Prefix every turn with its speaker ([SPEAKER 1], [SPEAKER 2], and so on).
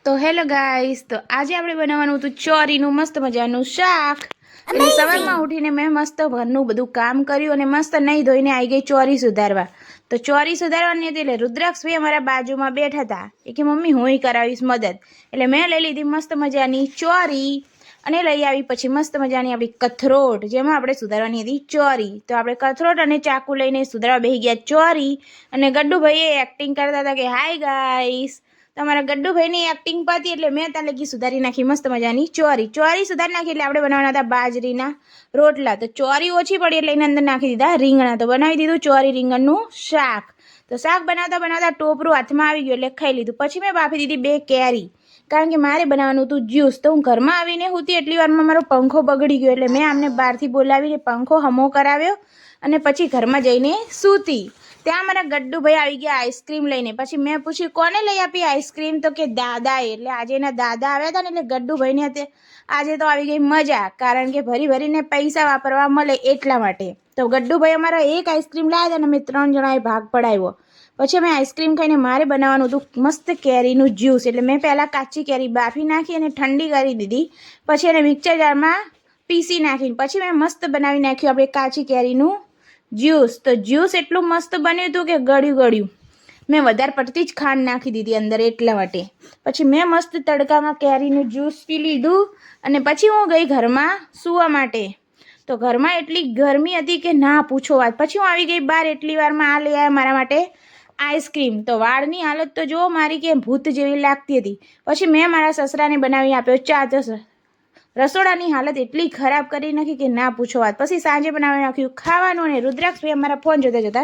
[SPEAKER 1] તો hello guys, તો આજે આપણે બનાવવાનું હતું ચોરીનું મસ્ત મજાનું શાક. એટલે સવારમાં ઉઠીને મેં મસ્ત ઘરનું બધું કામ કર્યું અને મસ્ત નહીં ધોઈને આવી ગઈ ચોરી સુધારવા. તો ચોરી સુધારવાની હતી એટલે રુદ્રાક્ષભાઈ અમારા બાજુમાં બેઠા હતા. એ કે મમ્મી હું કરાવીશ મદદ. એટલે મેં લઈ લીધી મસ્ત મજાની ચોરી અને લઈ આવી પછી મસ્ત મજાની આપણી કથરોટ, જેમાં આપણે સુધારવાની હતી ચોરી. તો આપણે કથરોટ અને ચાકુ લઈને સુધારવા બેસી ગયા ચોરી. અને ગડ્ડુભાઈએ એક્ટિંગ કરતા હતા કે હાય ગાઈસ. તમારા ગડ્ડુભાઈની એક્ટિંગ પતી એટલે મેં ત્યાં લગી સુધારી નાખી મસ્ત મજાની ચોરી સુધારી નાખી. એટલે આપણે બનાવવાના હતા બાજરીના રોટલા. તો ચોરી ઓછી પડી એટલે એની અંદર નાખી દીધા રીંગણા. તો બનાવી દીધું ચોરી રીંગણનું શાક. તો શાક બનાવતા બનાવતા ટોપરું હાથમાં આવી ગયું એટલે ખાઈ લીધું. પછી મેં બાફી દીધી 2 કેરી, કારણ કે મારે બનાવવાનું હતું જ્યુસ. તો હું ઘરમાં આવીને હતી એટલી વારમાં મારો પંખો બગડી ગયો એટલે મેં આમને બહારથી બોલાવીને પંખો હમો કરાવ્યો અને પછી ઘરમાં જઈને સૂતી. ત્યાં મારા ગડ્ડુભાઈ આવી ગયા આઈસ્ક્રીમ લઈને. પછી મેં પૂછ્યું કોને લઈ આપી આઈસ્ક્રીમ? તો કે દાદાએ. એટલે આજે એના દાદા આવ્યા હતા ને એટલે ગડ્ડુભાઈને આજે તો આવી ગઈ મજા, કારણ કે ભરી ભરીને પૈસા વાપરવા મળે એટલા માટે. તો ગડ્ડુભાઈ અમારા એક આઈસ્ક્રીમ લાવ્યા હતા અને અમે 3 જણાએ ભાગ પડાવ્યો. પછી અમે આઈસ્ક્રીમ ખાઈને મારે બનાવવાનું હતું મસ્ત કેરીનું જ્યુસ. એટલે મેં પહેલાં કાચી કેરી બાફી નાખી અને ઠંડી કરી દીધી. પછી એને મિક્સર જારમાં પીસી નાખીને પછી મેં મસ્ત બનાવી નાખ્યું આપણે કાચી કેરીનું જ્યુસ. તો જ્યુસ એટલું મસ્ત બન્યું હતું કે ગળ્યું. મેં વધારે પડતી જ ખાંડ નાખી દીધી અંદર એટલા માટે. પછી મેં મસ્ત તડકામાં કેરીનું જ્યુસ પી લીધું અને પછી હું ગઈ ઘરમાં સૂવા માટે. તો ઘરમાં એટલી ગરમી હતી કે ના પૂછો વાત. પછી હું આવી ગઈ બહાર. એટલી વારમાં આ લઈ આવ્યા મારા માટે આઈસ્ક્રીમ. તો વાળની હાલત તો જુઓ મારી કે ભૂત જેવી લાગતી હતી. પછી મેં મારા સસરાને બનાવી આપ્યો ચા. તો રસોડાની હાલત એટલી ખરાબ કરી નાખી કે ના પૂછો વાત. પછી સાંજે બનાવી નાખ્યું ખાવાનું અને રુદ્રાક્ષભાઈ અમારા ફોન જોતા